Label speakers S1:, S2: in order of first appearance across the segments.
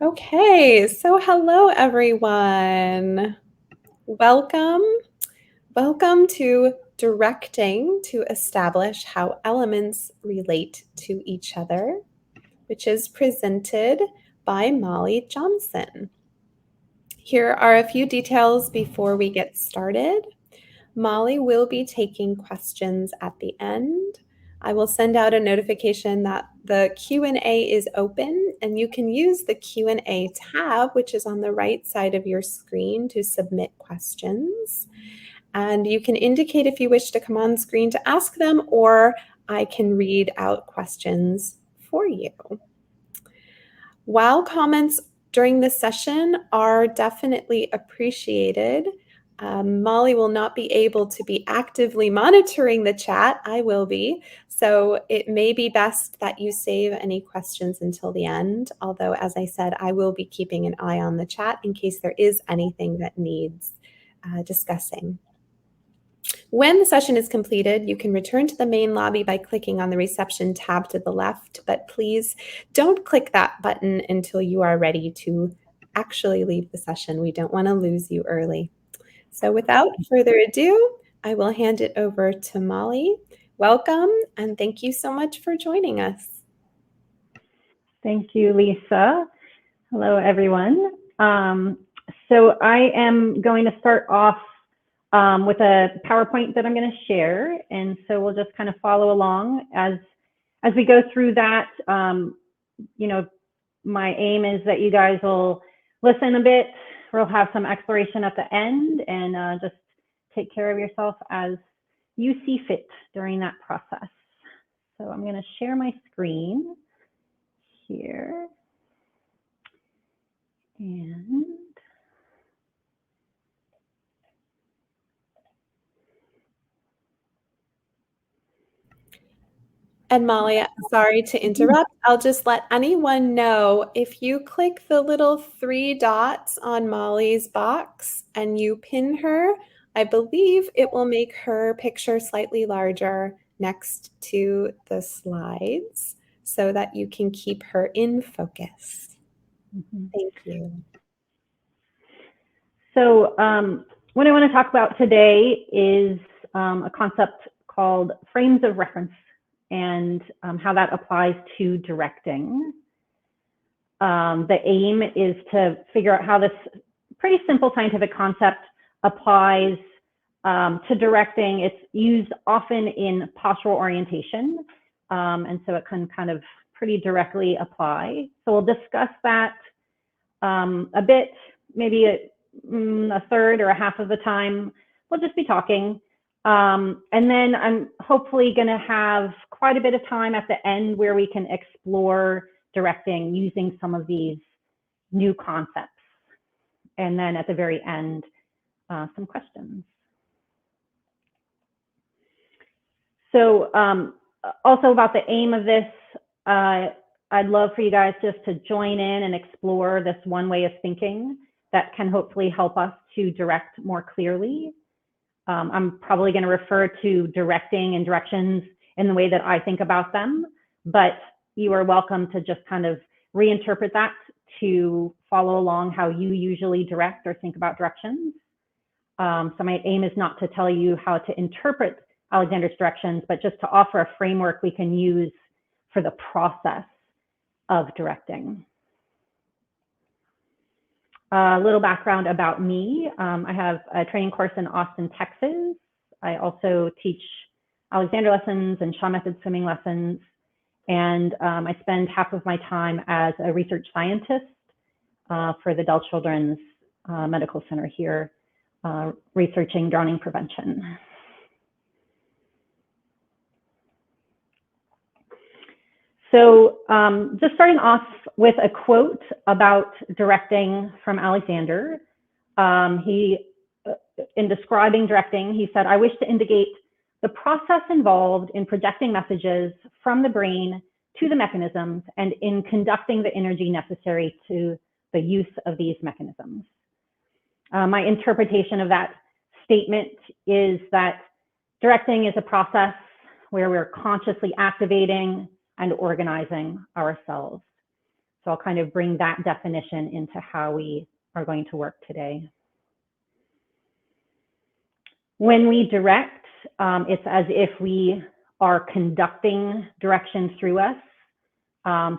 S1: Okay, so hello everyone. Welcome. Welcome to Directing to Establish How Elements Relate to Each Other, which is presented by Molly Johnson. Here are a few details before we get started. Molly will be taking questions at the end. I will send out a notification that the Q&A is open, and you can use the Q&A tab, which is on the right side of your screen, to submit questions. And you can indicate if you wish to come on screen to ask them, or I can read out questions for you. While comments during this session are definitely appreciated, Molly will not be able to be actively monitoring the chat. I will be. So it may be best that you save any questions until the end. Although, as I said, I will be keeping an eye on the chat in case there is anything that needs discussing. When the session is completed, you can return to the main lobby by clicking on the reception tab to the left, but please don't click that button until you are ready to actually leave the session. We don't want to lose you early. So without further ado, I will hand it over to Molly. Welcome, and thank you so much for joining us.
S2: Thank you, Lisa. Hello, everyone. So I am going to start off with a PowerPoint that I'm going to share, and so we'll just kind of follow along as we go through that. You know, my aim is that you guys will listen a bit. We'll have some exploration at the end, and just take care of yourself as you see fit during that process. So I'm going to share my screen here.
S1: And Molly, sorry to interrupt. I'll just let anyone know, if you click the little 3 dots on Molly's box and you pin her, I believe it will make her picture slightly larger next to the slides so that you can keep her in focus. Thank you.
S2: So what I want to talk about today is a concept called frames of reference, and how that applies to directing. The aim is to figure out how this pretty simple scientific concept applies to directing. It's used often in postural orientation, and so it can kind of pretty directly apply. So we'll discuss that a bit, maybe a third or a half of the time. We'll just be talking. And then I'm hopefully going to have quite a bit of time at the end where we can explore directing using some of these new concepts. And then at the very end, some questions. So also about the aim of this, I'd love for you guys just to join in and explore this one way of thinking that can hopefully help us to direct more clearly. I'm probably going to refer to directing and directions in the way that I think about them, but you are welcome to just kind of reinterpret that to follow along how you usually direct or think about directions. So my aim is not to tell you how to interpret Alexander's directions, but just to offer a framework we can use for the process of directing. A little background about me. I have a training course in Austin, Texas. I also teach Alexander lessons and Shaw Method swimming lessons. And I spend half of my time as a research scientist for the Dell Children's Medical Center here, researching drowning prevention. So just starting off with a quote about directing from Alexander. In describing directing, he said, "I wish to indicate the process involved in projecting messages from the brain to the mechanisms and in conducting the energy necessary to the use of these mechanisms." My interpretation of that statement is that directing is a process where we're consciously activating and organizing ourselves. So I'll kind of bring that definition into how we are going to work today. When we direct, it's as if we are conducting direction through us.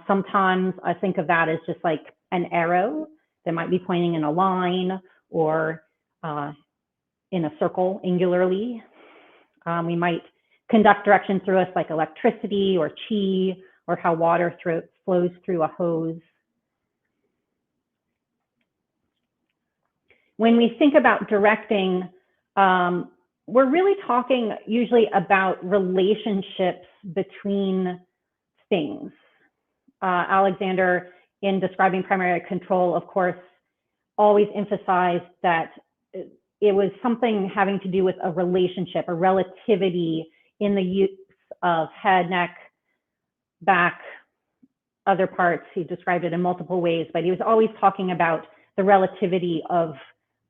S2: Sometimes I think of that as just like an arrow that might be pointing in a line or in a circle angularly. We might conduct direction through us like electricity or chi, or how water flows through a hose. When we think about directing, we're really talking usually about relationships between things. Alexander, in describing primary control, of course, always emphasized that it was something having to do with a relationship, a relativity in the use of head, neck, back, other parts. He described it in multiple ways, but he was always talking about the relativity of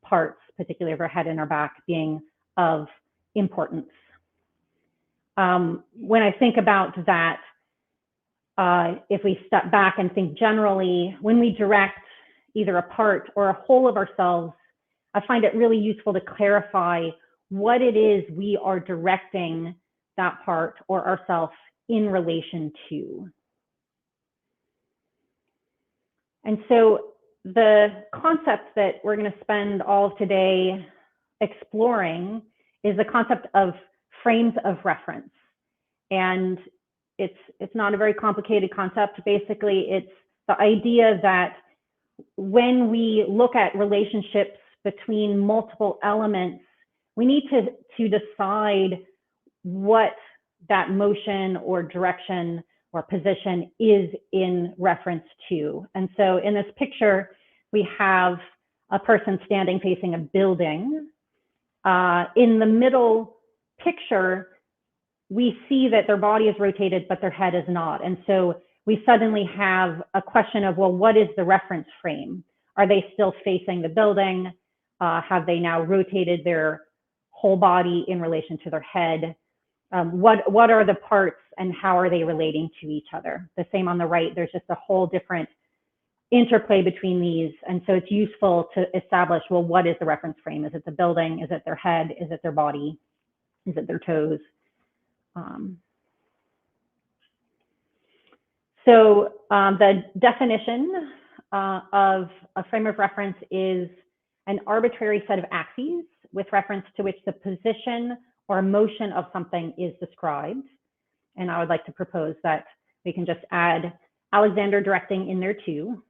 S2: parts, particularly of our head and our back, being of importance. When I think about that, if we step back and think generally, when we direct either a part or a whole of ourselves, I find it really useful to clarify what it is we are directing that part or ourselves in relation to. And so the concept that we're going to spend all of today exploring is the concept of frames of reference. And it's not a very complicated concept. Basically, it's the idea that when we look at relationships between multiple elements, we need to decide what that motion or direction or position is in reference to. And so in this picture, we have a person standing facing a building. In the middle picture, we see that their body is rotated, but their head is not. And so we suddenly have a question of, well, what is the reference frame? Are they still facing the building? Have they now rotated their whole body in relation to their head? What are the parts and how are they relating to each other? The same on the right, there's just a whole different interplay between these. And so it's useful to establish, well, what is the reference frame? Is it the building? Is it their head? Is it their body? Is it their toes? So the definition of a frame of reference is an arbitrary set of axes with reference to which the position or motion of something is described. And I would like to propose that we can just add Alexander directing in there too.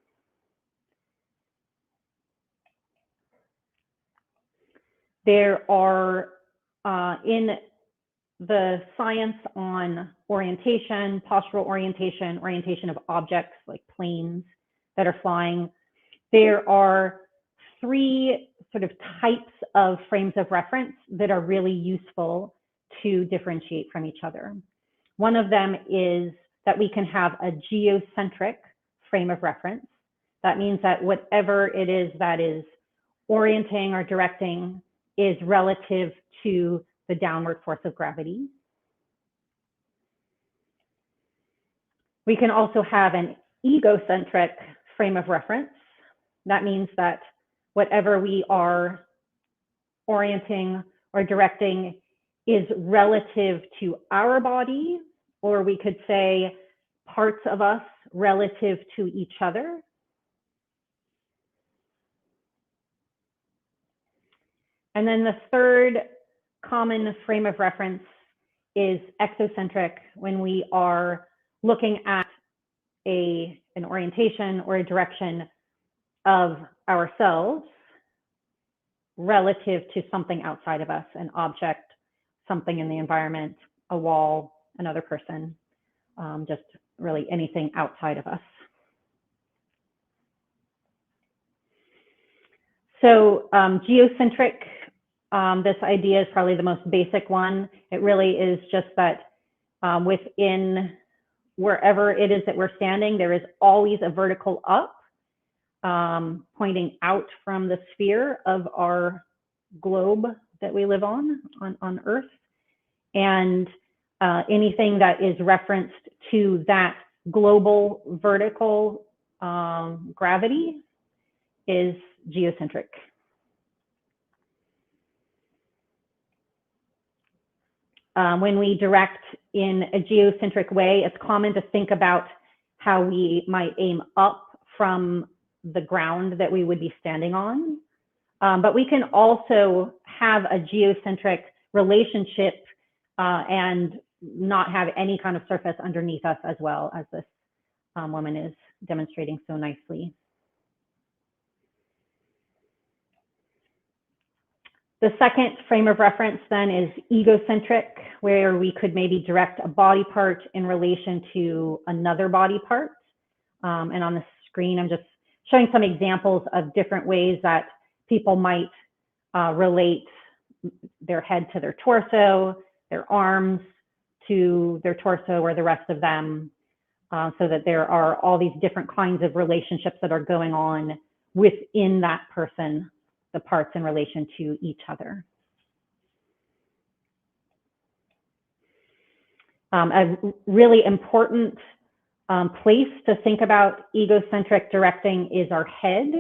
S2: There are, in the science on orientation, postural orientation, orientation of objects like planes that are flying, there are three sort of types of frames of reference that are really useful to differentiate from each other. One of them is that we can have a geocentric frame of reference. That means that whatever it is that is orienting or directing is relative to the downward force of gravity. We can also have an egocentric frame of reference. That means that whatever we are orienting or directing is relative to our body, or we could say parts of us relative to each other. And then the third common frame of reference is exocentric, when we are looking at an orientation or a direction of ourselves relative to something outside of us, an object, something in the environment, a wall, another person, just really anything outside of us. So geocentric, this idea is probably the most basic one. It really is just that within wherever it is that we're standing, there is always a vertical up pointing out from the sphere of our globe that we live on Earth. And anything that is referenced to that global vertical gravity is geocentric. When we direct in a geocentric way, it's common to think about how we might aim up from the ground that we would be standing on. But we can also have a geocentric relationship and not have any kind of surface underneath us, as well, as this woman is demonstrating so nicely. The second frame of reference then is egocentric, where we could maybe direct a body part in relation to another body part. And on the screen, I'm just showing some examples of different ways that people might relate their head to their torso, their arms to their torso or the rest of them, so that there are all these different kinds of relationships that are going on within that person, the parts in relation to each other. A really important place to think about egocentric directing is our head.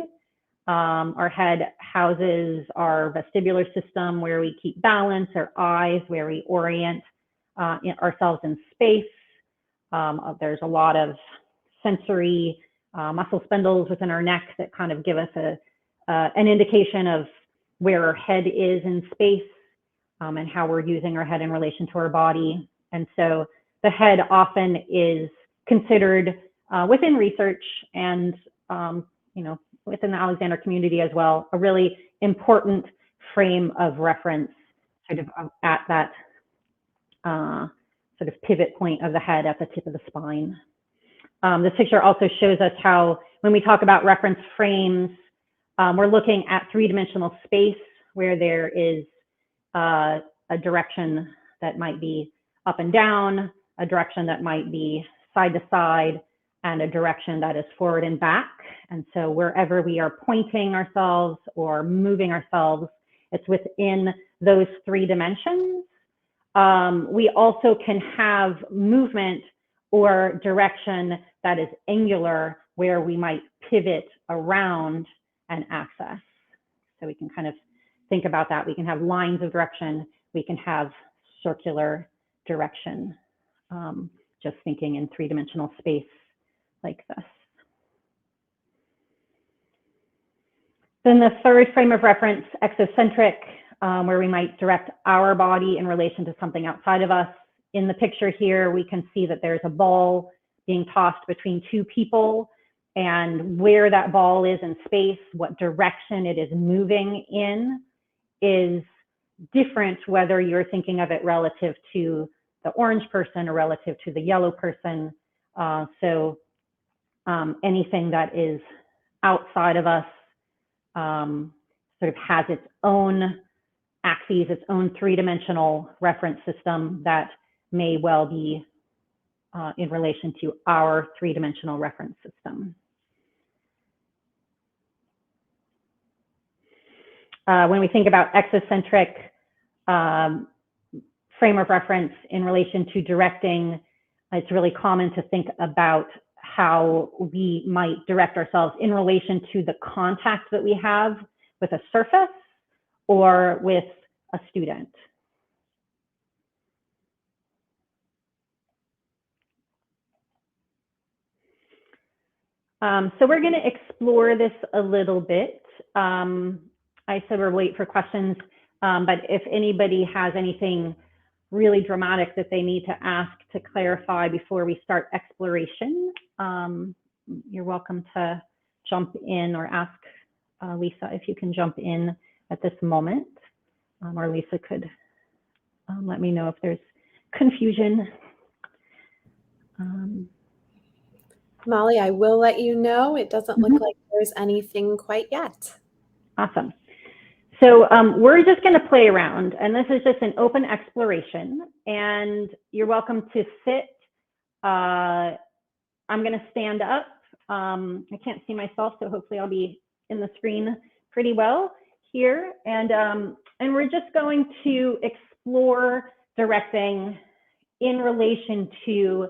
S2: Our head houses our vestibular system, where we keep balance, our eyes, where we orient ourselves in space. There's a lot of sensory muscle spindles within our neck that kind of give us an indication of where our head is in space, and how we're using our head in relation to our body. And so the head often is considered within research and within the Alexander community as well, a really important frame of reference, sort of at that sort of pivot point of the head at the tip of the spine. This picture also shows us how, when we talk about reference frames, we're looking at three-dimensional space, where there is a direction that might be up and down, a direction that might be side to side, and a direction that is forward and back. And so wherever we are pointing ourselves or moving ourselves, it's within those three dimensions. We also can have movement or direction that is angular, where we might pivot around an axis. So we can kind of think about that. We can have lines of direction. We can have circular direction, just thinking in three-dimensional space like this. Then the third frame of reference, exocentric, where we might direct our body in relation to something outside of us. In the picture here, we can see that there's a ball being tossed between two people, and where that ball is in space, what direction it is moving in, is different whether you're thinking of it relative to the orange person or relative to the yellow person. Anything that is outside of us sort of has its own axes, its own three-dimensional reference system that may well be in relation to our three-dimensional reference system. When we think about exocentric frame of reference in relation to directing, it's really common to think about how we might direct ourselves in relation to the contact that we have with a surface or with a student. So we're going to explore this a little bit. I said we'll wait for questions, but if anybody has anything really dramatic that they need to ask to clarify before we start exploration, you're welcome to jump in or ask Lisa if you can jump in at this moment, or Lisa could let me know if there's confusion.
S1: Molly, I will let you know. It doesn't look like there's anything quite yet.
S2: Awesome. So we're just going to play around, and this is just an open exploration, and you're welcome to sit. I'm going to stand up. I can't see myself, so hopefully I'll be in the screen pretty well here. And we're just going to explore directing in relation to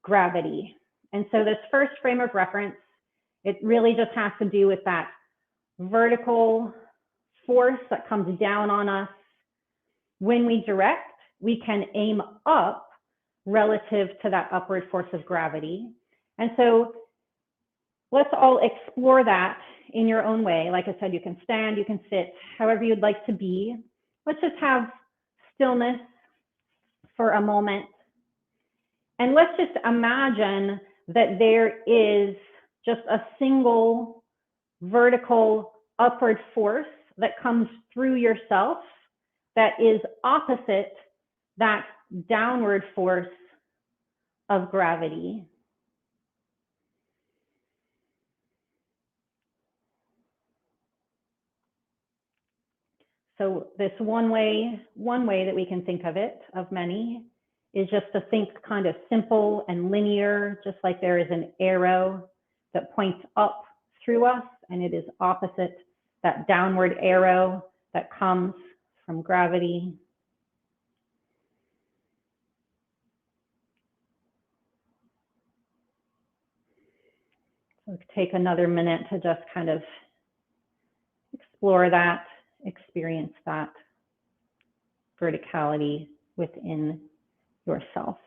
S2: gravity. And so this first frame of reference It really just has to do with that vertical force that comes down on us. When we direct, we can aim up relative to that upward force of gravity. And so let's all explore that in your own way. Like I said, you can stand, you can sit, however you'd like to be. Let's just have stillness for a moment. And let's just imagine that there is just a single vertical upward force that comes through yourself that is opposite that downward force of gravity. So this one way that we can think of it, of many, is just to think kind of simple and linear, just like there is an arrow that points up through us, and it is opposite that downward arrow that comes from gravity. So take another minute to just kind of explore that, experience that verticality within yourself.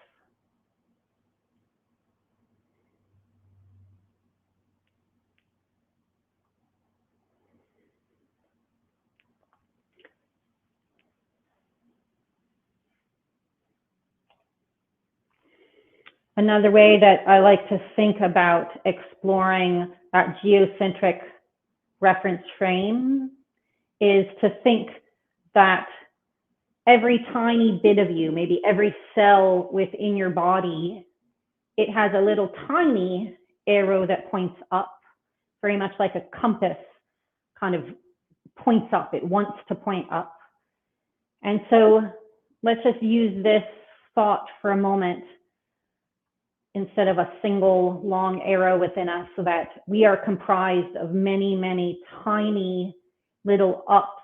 S2: Another way that I like to think about exploring that geocentric reference frame is to think that every tiny bit of you, maybe every cell within your body, it has a little tiny arrow that points up, very much like a compass kind of points up. It wants to point up. And so let's just use this thought for a moment instead of a single long arrow within us, so that we are comprised of many, many tiny little ups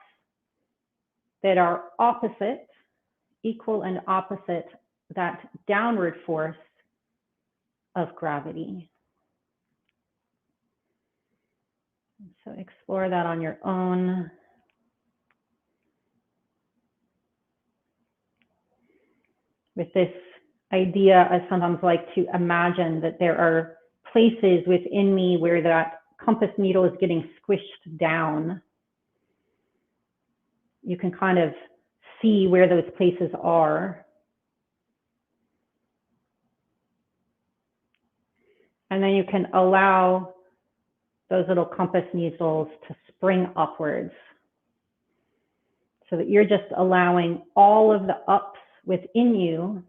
S2: that are opposite, equal and opposite that downward force of gravity. So explore that on your own. With this idea, I sometimes like to imagine that there are places within me where that compass needle is getting squished down. You can kind of see where those places are. And then you can allow those little compass needles to spring upwards, so that you're just allowing all of the ups within you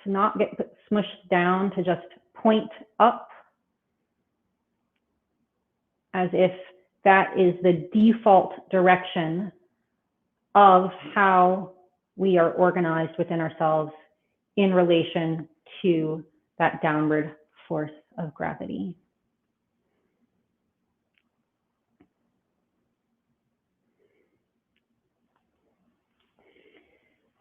S2: to not get smushed down, to just point up, as if that is the default direction of how we are organized within ourselves in relation to that downward force of gravity.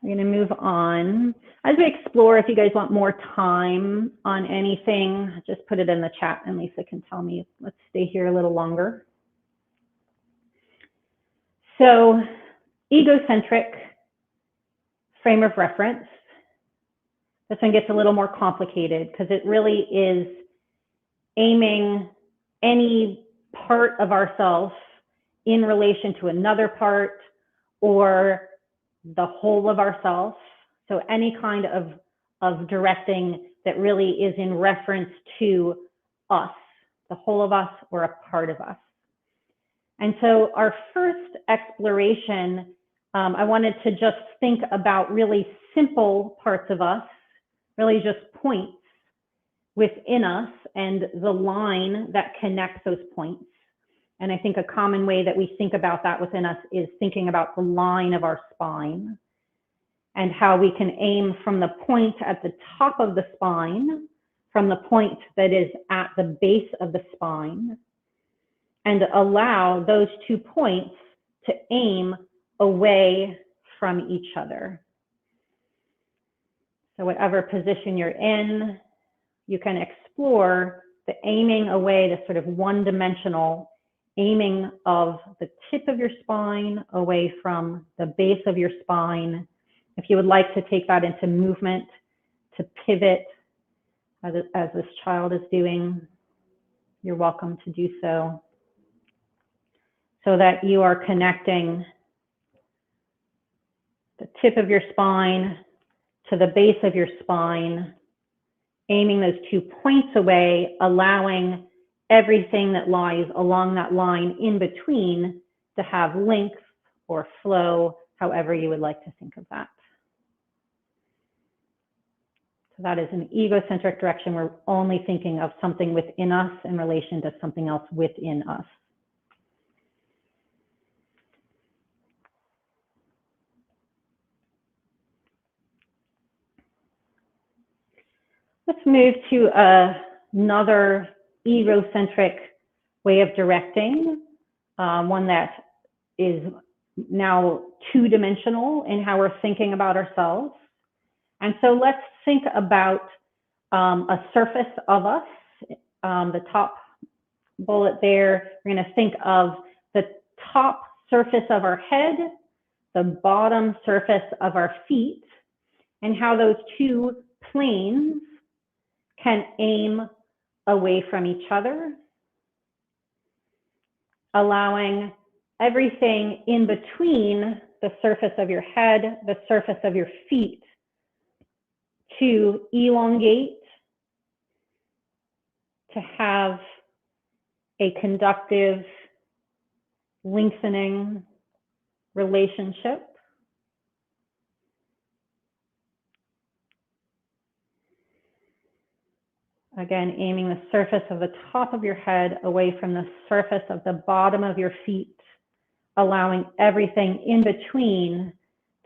S2: We're going to move on. As we explore, if you guys want more time on anything, just put it in the chat and Lisa can tell me. Let's stay here a little longer. So, egocentric frame of reference. This one gets a little more complicated because it really is aiming any part of ourselves in relation to another part, or the whole of ourselves. So any kind of directing that really is in reference to us, the whole of us or a part of us. And so our first exploration, I wanted to just think about really simple parts of us, really just points within us and the line that connects those points. And I think a common way that we think about that within us is thinking about the line of our spine, and how we can aim from the point at the top of the spine, from the point that is at the base of the spine, and allow those 2 points to aim away from each other. So whatever position you're in, you can explore the aiming away, the sort of one-dimensional aiming of the tip of your spine away from the base of your spine. If you would like to take that into movement, to pivot, as this child is doing, you're welcome to do so. So that you are connecting the tip of your spine to the base of your spine, aiming those 2 points away, allowing everything that lies along that line in between to have length or flow, however you would like to think of that. So that is an egocentric direction. We're only thinking of something within us in relation to something else within us. Let's move to another egocentric way of directing, one that is now two-dimensional in how we're thinking about ourselves. And so let's think about a surface of us. The top bullet there, we're going to think of the top surface of our head, the bottom surface of our feet, and how those two planes can aim away from each other, allowing everything in between the surface of your head, the surface of your feet, to elongate, to have a conductive, lengthening relationship. Again, aiming the surface of the top of your head away from the surface of the bottom of your feet, allowing everything in between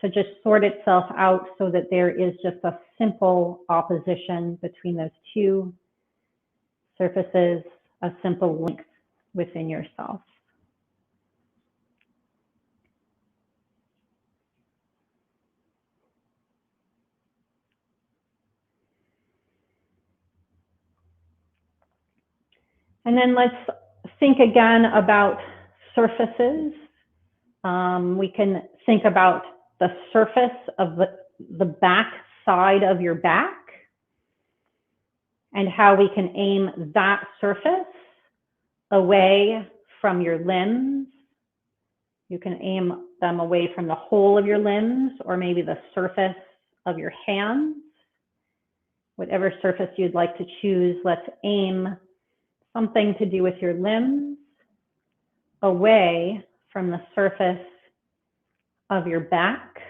S2: to just sort itself out so that there is just a simple opposition between those two surfaces, a simple length within yourself. And then let's think again about surfaces. We can think about the surface of the back side of your back and how we can aim that surface away from your limbs. You can aim them away from the whole of your limbs, or maybe the surface of your hands. Whatever surface you'd like to choose, let's aim something to do with your limbs away from the surface of your back.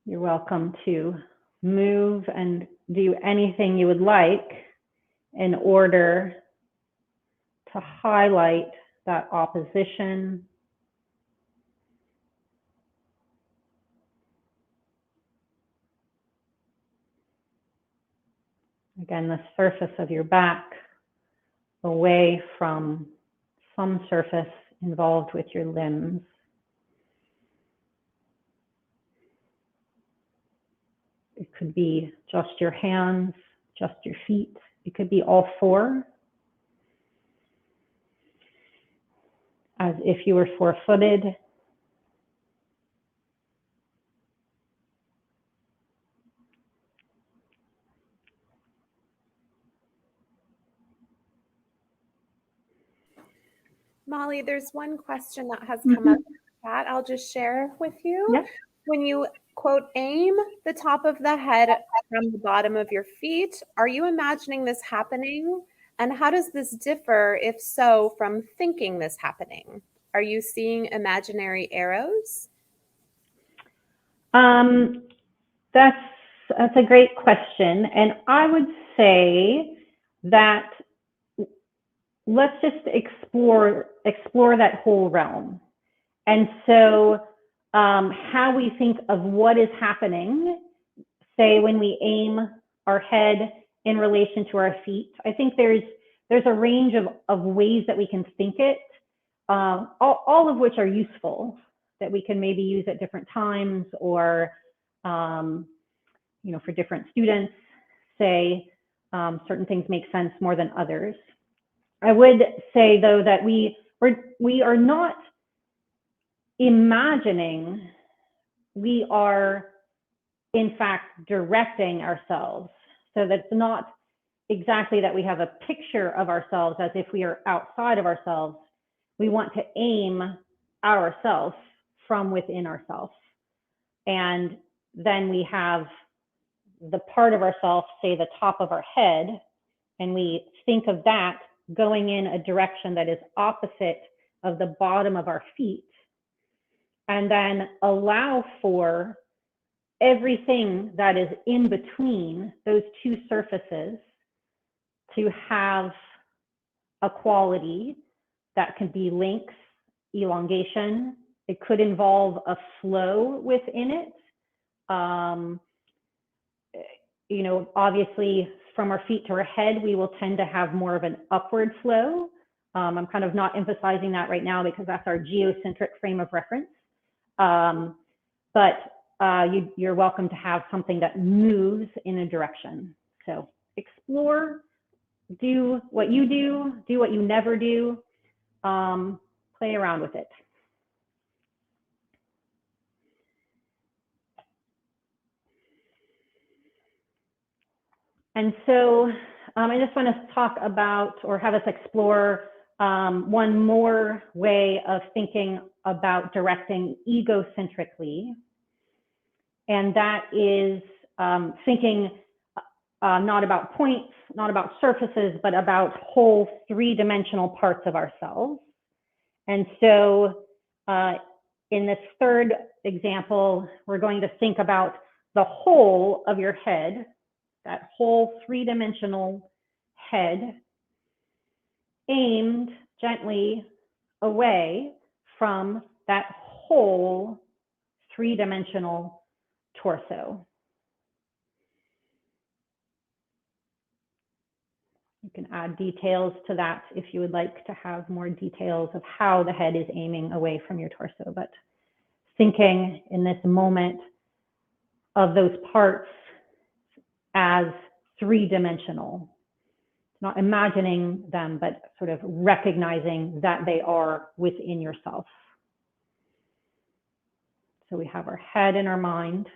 S2: You're welcome to move and do anything you would like in order to highlight that opposition. Again, the surface of your back away from some surface involved with your limbs. It could be just your hands, just your feet. It could be all four, as if you were four-footed.
S1: Molly, there's one question that has come up in the chat. I'll just share with you.
S2: Yes.
S1: When you, quote, aim the top of the head from the bottom of your feet, are you imagining this happening? And how does this differ, if so, from thinking this happening? Are you seeing imaginary arrows?
S2: That's a great question. And I would say that let's just explore that whole realm. And so how we think of what is happening, say when we aim our head in relation to our feet, I think there's there's a range of ways that we can think it, all of which are useful, that we can maybe use at different times, or for different students, say certain things make sense more than others. I would say, though, that we are not imagining, we are in fact directing ourselves. So that's not exactly that we have a picture of ourselves as if we are outside of ourselves. We want to aim ourselves from within ourselves. And then we have the part of ourselves, say the top of our head, and we think of that going in a direction that is opposite of the bottom of our feet, and then allow for everything that is in between those two surfaces to have a quality that can be length, elongation. It could involve a flow within it. Obviously from our feet to our head, we will tend to have more of an upward flow. I'm kind of not emphasizing that right now because that's our geocentric frame of reference. But you're welcome to have something that moves in a direction. So explore, do what you do what you never do, play around with it. And so I just want to talk about, or have us explore, one more way of thinking about directing egocentrically. And that is thinking not about points, not about surfaces, but about whole three-dimensional parts of ourselves. And so in this third example, we're going to think about the whole of your head, that whole three-dimensional head, aimed gently away from that whole three-dimensional torso. You can add details to that if you would like to have more details of how the head is aiming away from your torso, but thinking in this moment of those parts as three-dimensional, not imagining them, but sort of recognizing that they are within yourself. So we have our head in our mind,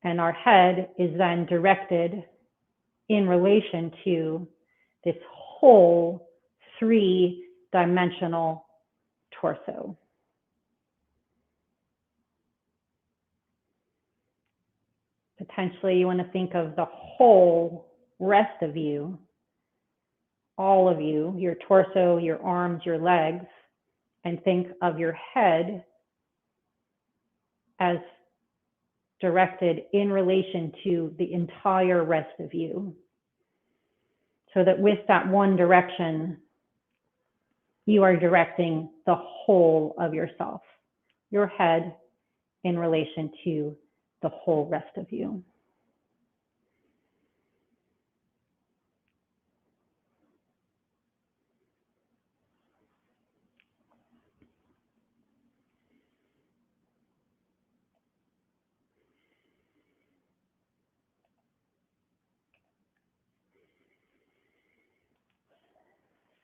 S2: and our head is then directed in relation to this whole three-dimensional torso. Potentially, you want to think of the whole rest of you, all of you, your torso, your arms, your legs, and think of your head as directed in relation to the entire rest of you. So that with that one direction, you are directing the whole of yourself, your head in relation to the whole rest of you.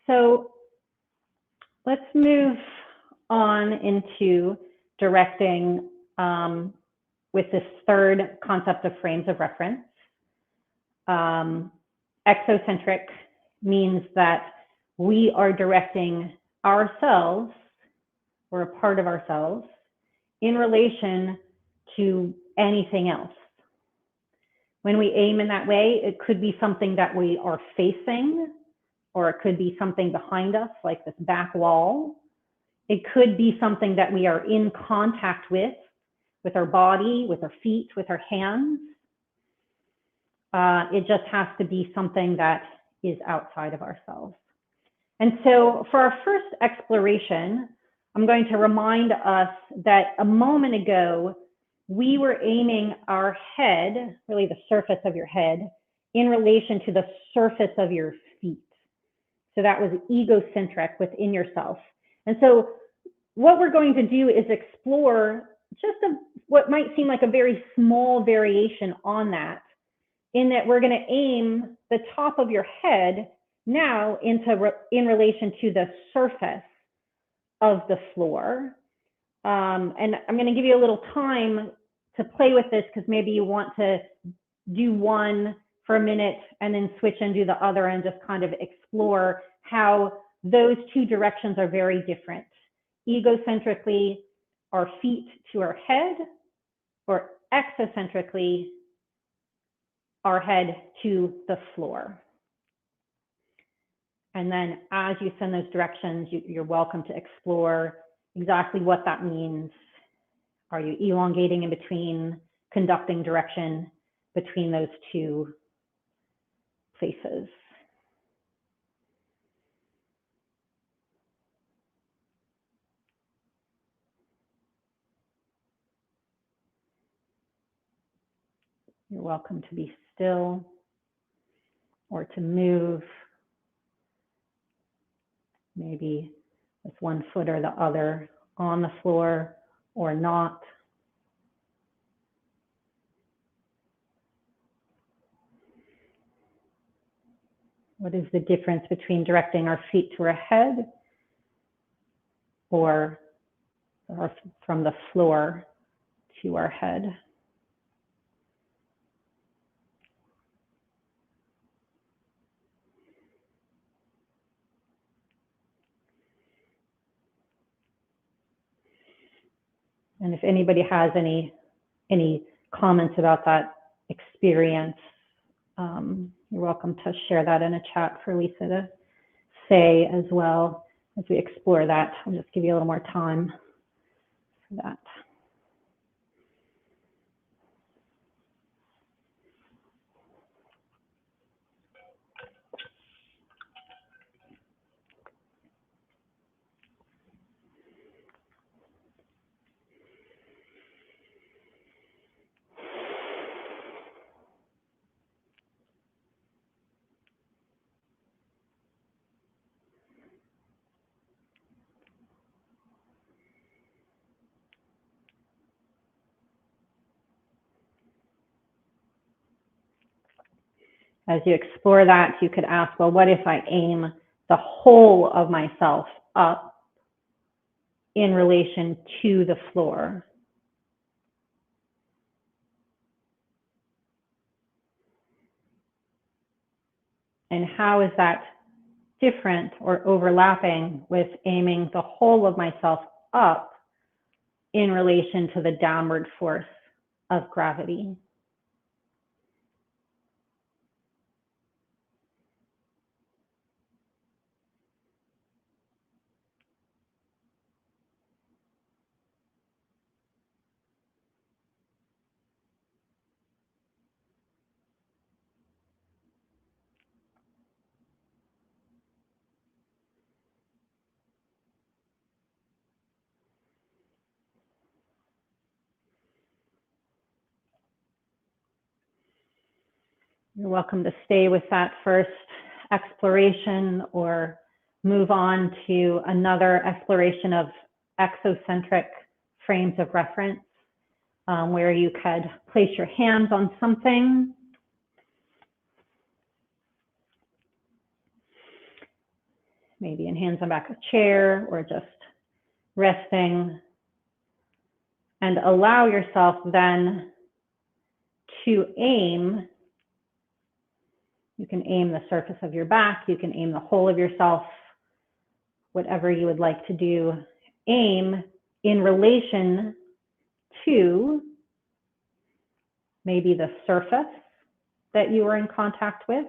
S2: So let's move on into directing with this third concept of frames of reference. Exocentric means that we are directing ourselves, or a part of ourselves, in relation to anything else. When we aim in that way, it could be something that we are facing, or it could be something behind us, like this back wall. It could be something that we are in contact with our body, with our feet, with our hands. It just has to be something that is outside of ourselves. And so for our first exploration, I'm going to remind us that a moment ago, we were aiming our head, really the surface of your head, in relation to the surface of your feet. So that was egocentric within yourself. And so what we're going to do is explore just what might seem like a very small variation on that, in that we're going to aim the top of your head now in relation to the surface of the floor. And I'm going to give you a little time to play with this, because maybe you want to do one for a minute and then switch and do the other, and just kind of explore how those two directions are very different. Egocentrically, our feet to our head, or exocentrically, our head to the floor. And then as you send those directions, you're welcome to explore exactly what that means. Are you elongating in between, conducting direction between those two places? You're welcome to be still or to move, maybe with one foot or the other on the floor or not. What is the difference between directing our feet to our head or from the floor to our head? And if anybody has any comments about that experience, you're welcome to share that in a chat for Lisa to say as well as we explore that. I'll just give you a little more time for that. As you explore that, you could ask, well, what if I aim the whole of myself up in relation to the floor? And how is that different or overlapping with aiming the whole of myself up in relation to the downward force of gravity? You're welcome to stay with that first exploration or move on to another exploration of exocentric frames of reference, where you could place your hands on something. Maybe in hands on back of a chair or just resting, and allow yourself then to aim. You can aim the surface of your back, you can aim the whole of yourself, whatever you would like to do. Aim in relation to maybe the surface that you are in contact with.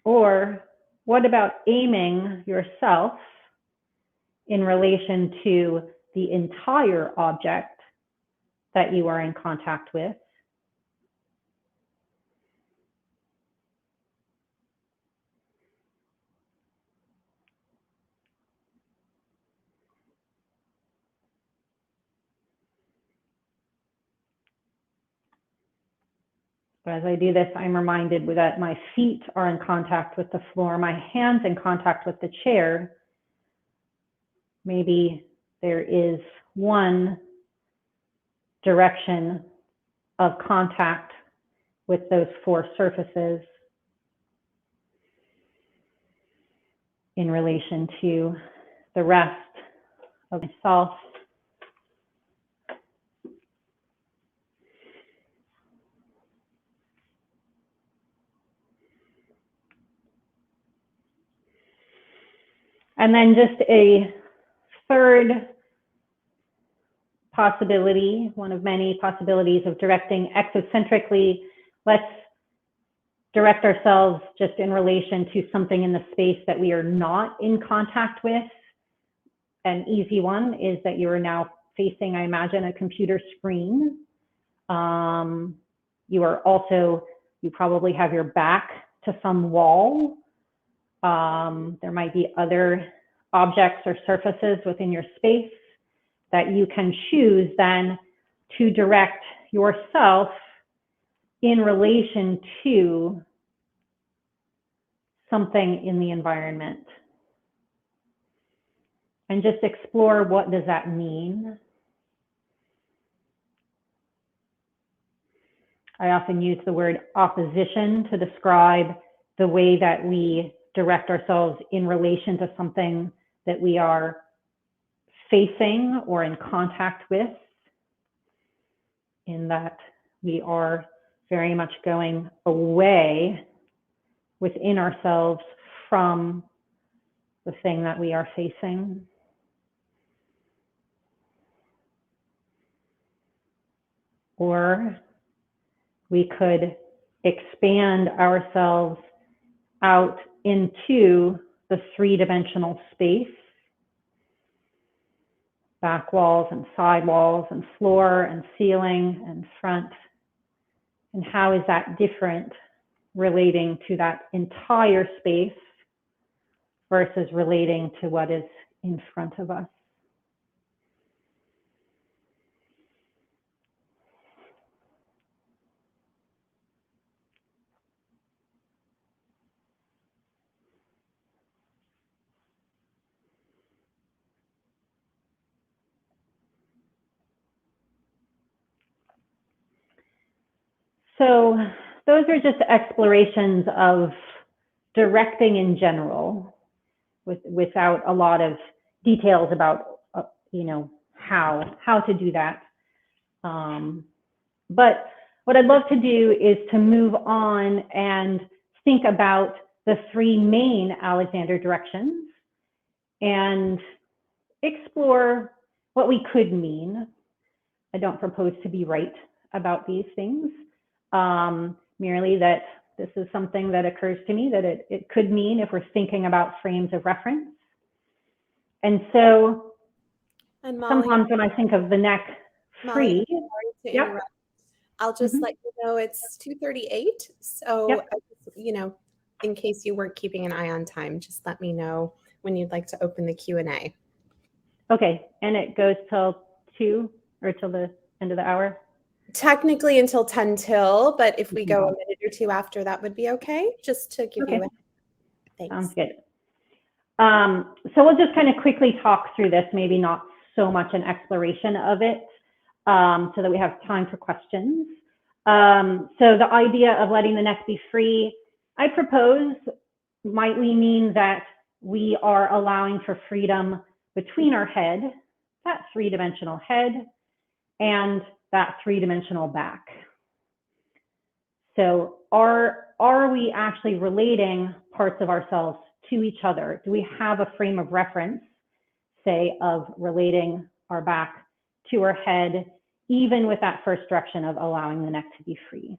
S2: Or what about aiming yourself in relation to the entire object that you are in contact with? So as I do this, I'm reminded that my feet are in contact with the floor, my hands in contact with the chair. Maybe there is one direction of contact with those four surfaces in relation to the rest of myself. And then just a third possibility, one of many possibilities of directing exocentrically. Let's direct ourselves just in relation to something in the space that we are not in contact with. An easy one is that you are now facing, I imagine, a computer screen. You probably have your back to some wall. There might be other objects or surfaces within your space that you can choose then to direct yourself in relation to something in the environment. And just explore, what does that mean? I often use the word opposition to describe the way that we direct ourselves in relation to something that we are facing or in contact with, in that we are very much going away within ourselves from the thing that we are facing. Or we could expand ourselves out into the three-dimensional space, back walls and side walls and floor and ceiling and front. And how is that different relating to that entire space versus relating to what is in front of us? So those are just explorations of directing in general, without a lot of details about, how to do that. But what I'd love to do is to move on and think about the three main Alexander directions and explore what we could mean. I don't propose to be right about these things, merely that this is something that occurs to me that it could mean if we're thinking about frames of reference. And so
S1: Molly,
S2: sometimes when I think of the neck free,
S1: Molly, sorry to interrupt. I'll just let you know it's 2:38. So, in case you weren't keeping an eye on time, just let me know when you'd like to open the Q&A.
S2: Okay, and it goes till 2 or till the end of the hour?
S1: Technically until 10 till, but if we go a minute or two after, that would be okay, just to give you a thanks.
S2: Sounds good. So we'll just kind of quickly talk through this, maybe not so much an exploration of it, so that we have time for questions. So the idea of letting the neck be free, I propose, might we mean that we are allowing for freedom between our head, that three-dimensional head, and that three-dimensional back. So are we actually relating parts of ourselves to each other? Do we have a frame of reference, say, of relating our back to our head, even with that first direction of allowing the neck to be free?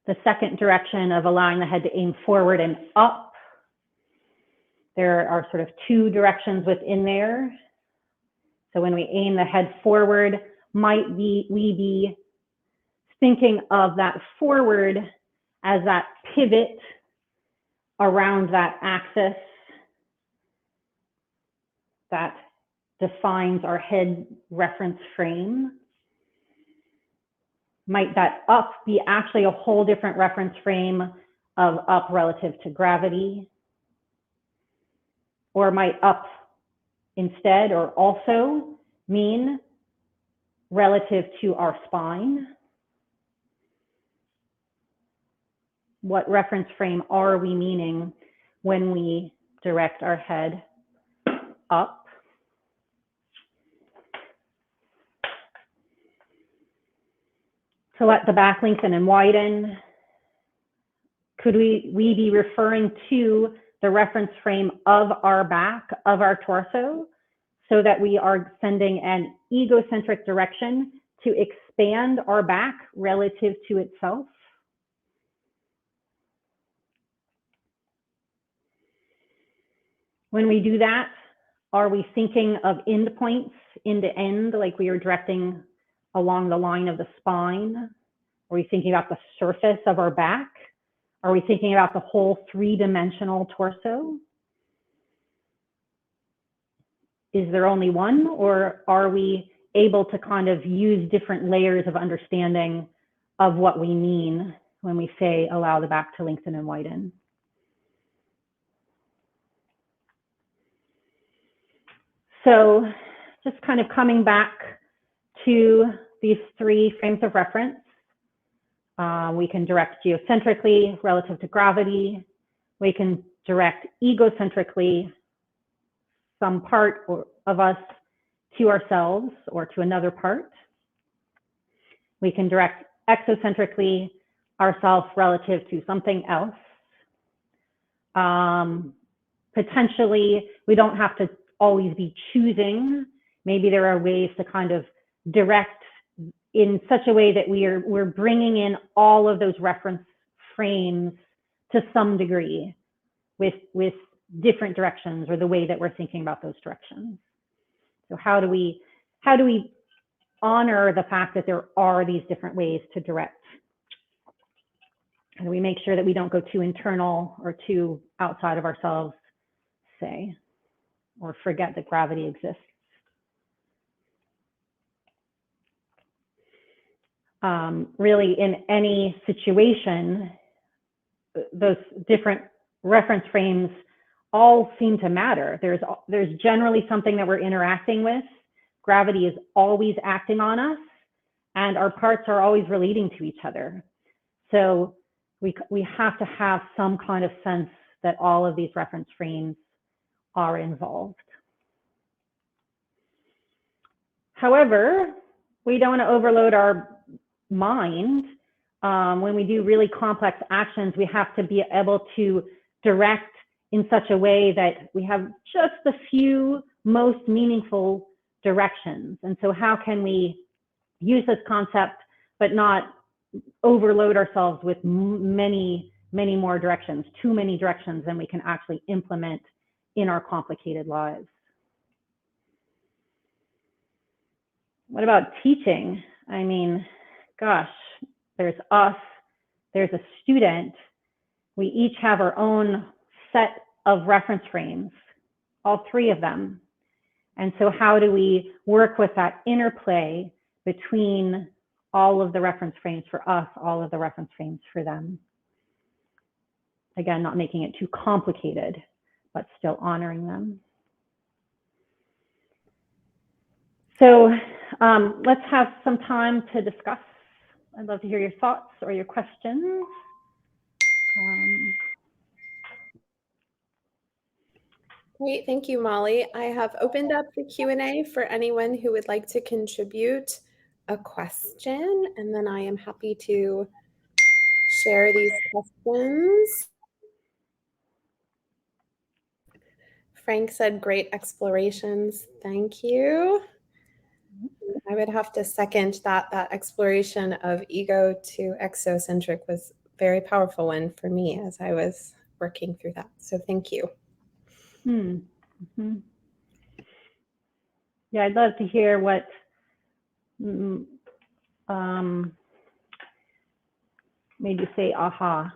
S2: The second direction of allowing the head to aim forward and up, there are sort of two directions within there. So when we aim the head forward, might we be thinking of that forward as that pivot around that axis that defines our head reference frame? Might that up be actually a whole different reference frame of up relative to gravity? Or might up instead or also mean relative to our spine? What reference frame are we meaning when we direct our head up? To let the back lengthen and widen, could we be referring to the reference frame of our back, of our torso, so that we are sending an egocentric direction to expand our back relative to itself? When we do that, are we thinking of end points, end to end, like we are directing along the line of the spine? Are we thinking about the surface of our back? Are we thinking about the whole three-dimensional torso? Is there only one, or are we able to kind of use different layers of understanding of what we mean when we say allow the back to lengthen and widen? So just kind of coming back to these three frames of reference, we can direct geocentrically relative to gravity. We can direct egocentrically, some part of us to ourselves or to another part. We can direct exocentrically ourselves relative to something else. Potentially, we don't have to always be choosing. Maybe there are ways to kind of direct in such a way that we're bringing in all of those reference frames to some degree with different directions, or the way that we're thinking about those directions. So how do we honor the fact that there are these different ways to direct? And we make sure that we don't go too internal or too outside of ourselves, say, or forget that gravity exists. Really, in any situation, those different reference frames all seem to matter. There's generally something that we're interacting with. Gravity is always acting on us, and our parts are always relating to each other. So we have to have some kind of sense that all of these reference frames are involved. However, we don't want to overload our mind. When we do really complex actions, we have to be able to direct in such a way that we have just the few most meaningful directions. And so how can we use this concept but not overload ourselves with many more directions, too many directions than we can actually implement in our complicated lives? What about teaching? I mean, gosh, there's us, there's a student. We each have our own set of reference frames, all three of them. And so how do we work with that interplay between all of the reference frames for us, all of the reference frames for them? Again, not making it too complicated, but still honoring them. So let's have some time to discuss. I'd love to hear your thoughts or your questions.
S1: Great, thank you, Molly. I have opened up the Q&A for anyone who would like to contribute a question, and then I am happy to share these questions. Frank said, great explorations. Thank you. I would have to second that exploration of ego to exocentric was a very powerful one for me as I was working through that. So thank you.
S2: Mm-hmm. Yeah, I'd love to hear what made you say aha,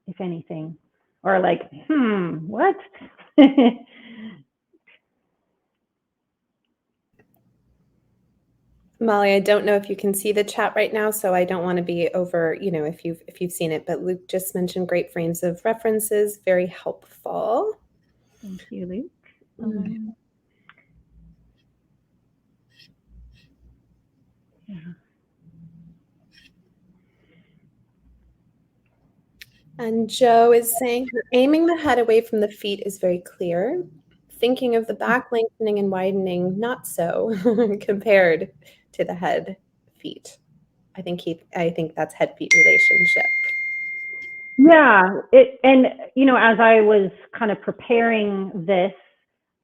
S2: if anything, or like, what?
S1: Molly, I don't know if you can see the chat right now, so I don't want to be over, if you've seen it, but Luke just mentioned great frames of references, very helpful.
S2: Thank you, Luke. Yeah.
S1: And Joe is saying, aiming the head away from the feet is very clear. Thinking of the back lengthening and widening, not so compared to the head feet. I think that's head feet relationship.
S2: Yeah, and as I was kind of preparing this,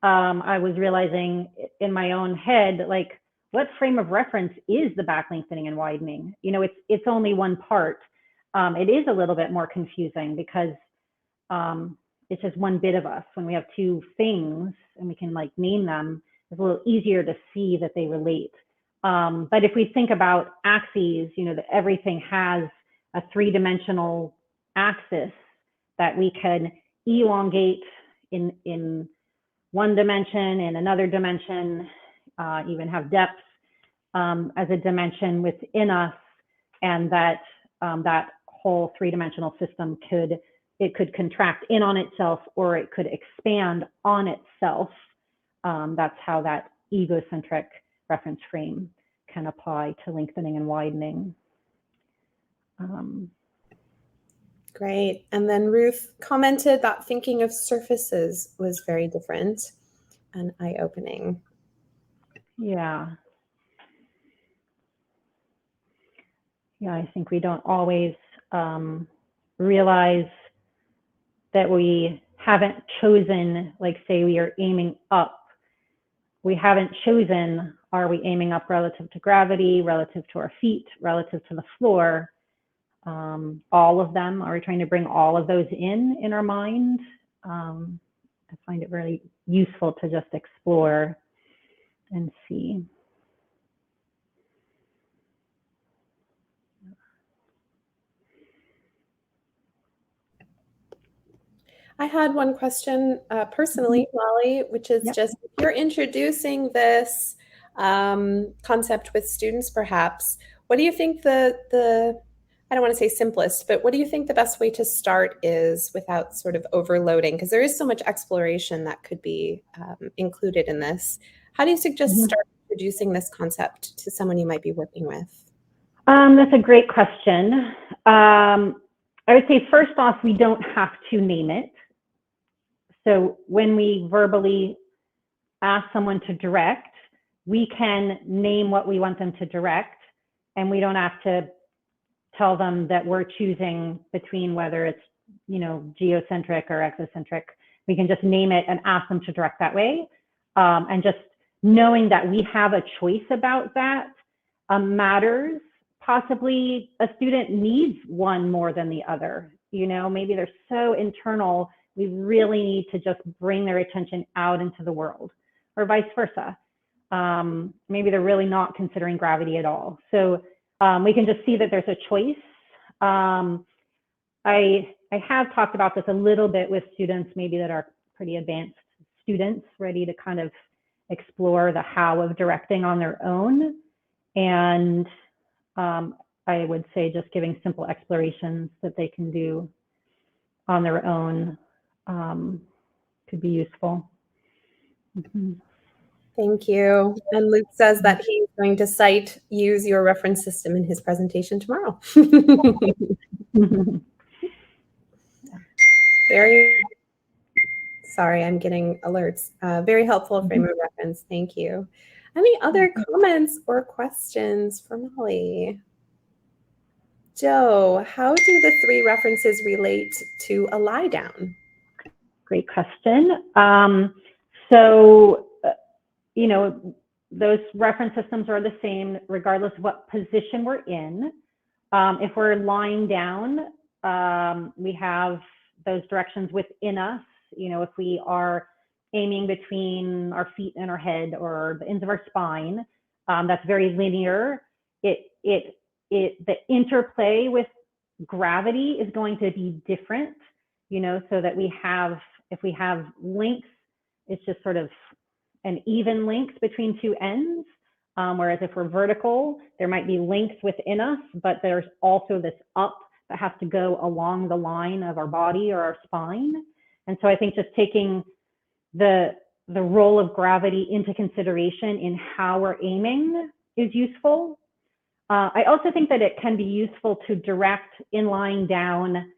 S2: I was realizing in my own head, like, what frame of reference is the back lengthening and widening? It's only one part. It is a little bit more confusing because it's just one bit of us. When we have two things and we can like name them, it's a little easier to see that they relate. But if we think about axes, that everything has a three-dimensional axis that we can elongate in one dimension, in another dimension, even have depth as a dimension within us, and that whole three-dimensional system could contract in on itself, or it could expand on itself. That's how that egocentric reference frame can apply to lengthening and widening.
S1: Great. And then Ruth commented that thinking of surfaces was very different and eye-opening.
S2: Yeah. Yeah, I think we don't always realize that we haven't chosen, like say we are aiming up. We haven't chosen, are we aiming up relative to gravity, relative to our feet, relative to the floor? All of them, are we trying to bring all of those in our mind? I find it really useful to just explore and see.
S1: I had one question personally, Molly, which is just, if you're introducing this concept with students, perhaps, what do you think I don't want to say simplest, but what do you think the best way to start is without sort of overloading? Because there is so much exploration that could be included in this. How do you suggest start introducing this concept to someone you might be working with?
S2: That's a great question. I would say first off, we don't have to name it. So when we verbally ask someone to direct, we can name what we want them to direct, and we don't have to tell them that we're choosing between whether it's, geocentric or exocentric. We can just name it and ask them to direct that way. And just knowing that we have a choice about that matters. Possibly a student needs one more than the other. Maybe they're so internal, we really need to just bring their attention out into the world, or vice versa. Maybe they're really not considering gravity at all. So we can just see that there's a choice. I have talked about this a little bit with students, maybe that are pretty advanced students, ready to kind of explore the how of directing on their own. And I would say just giving simple explorations that they can do on their own could be useful.
S1: Thank you. And Luke says that he's going to use your reference system in his presentation tomorrow. Sorry, I'm getting alerts. Very helpful frame of reference. Thank you. Any other comments or questions for Molly? Joe, how do the three references relate to a lie down?
S2: Great question. So, those reference systems are the same regardless of what position we're in. If we're lying down, we have those directions within us. If we are aiming between our feet and our head or the ends of our spine, that's very linear. The interplay with gravity is going to be different, so that if we have links, it's just sort of an even links between two ends. Whereas if we're vertical, there might be length within us, but there's also this up that has to go along the line of our body or our spine. And so I think just taking the role of gravity into consideration in how we're aiming is useful. I also think that it can be useful to direct in lying down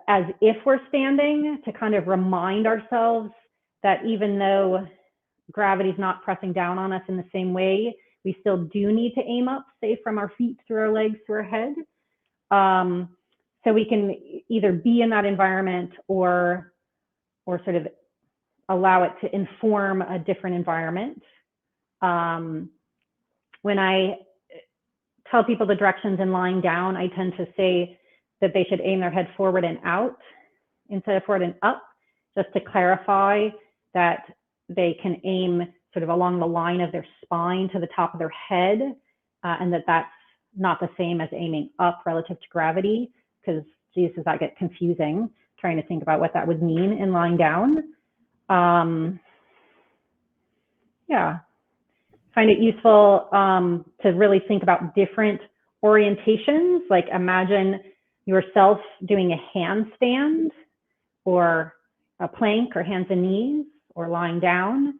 S2: as if we're standing, to kind of remind ourselves that even though gravity is not pressing down on us in the same way, we still do need to aim up, say from our feet through our legs to our head. So we can either be in that environment or sort of allow it to inform a different environment. When I tell people the directions in lying down, I tend to say that they should aim their head forward and out instead of forward and up, just to clarify that they can aim sort of along the line of their spine to the top of their head, and that's not the same as aiming up relative to gravity, because geez, does that get confusing, trying to think about what that would mean in lying down. Yeah, find it useful to really think about different orientations. Like imagine yourself doing a handstand or a plank or hands and knees or lying down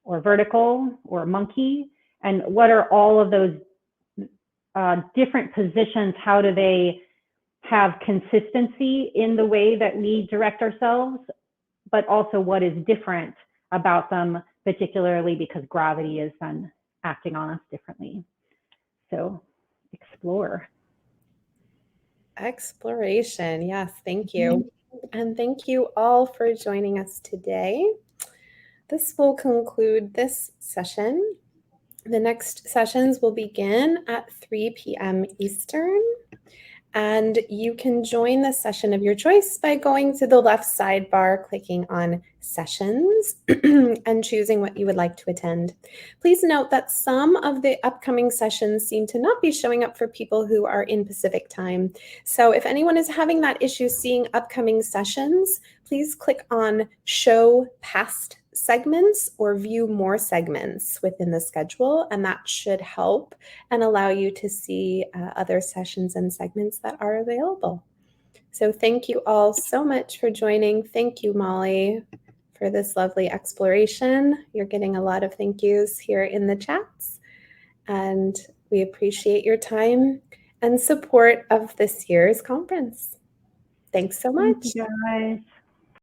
S2: or vertical or monkey. And what are all of those different positions? How do they have consistency in the way that we direct ourselves, but also what is different about them, particularly because gravity is then acting on us differently. So explore.
S1: Exploration. Yes, thank you. And thank you all for joining us today. This will conclude this session. The next sessions will begin at 3 p.m. Eastern. And you can join the session of your choice by going to the left sidebar, clicking on Sessions, and choosing what you would like to attend. Please note that some of the upcoming sessions seem to not be showing up for people who are in Pacific time. So if anyone is having that issue seeing upcoming sessions, please click on Show Past Segments or View More Segments within the schedule, and that should help and allow you to see other sessions and segments that are available. So thank you all so much for joining. Thank you, Molly, for this lovely exploration. You're getting a lot of thank yous here in the chats, and we appreciate your time and support of this year's conference. Thanks so much.
S2: Thank you, guys.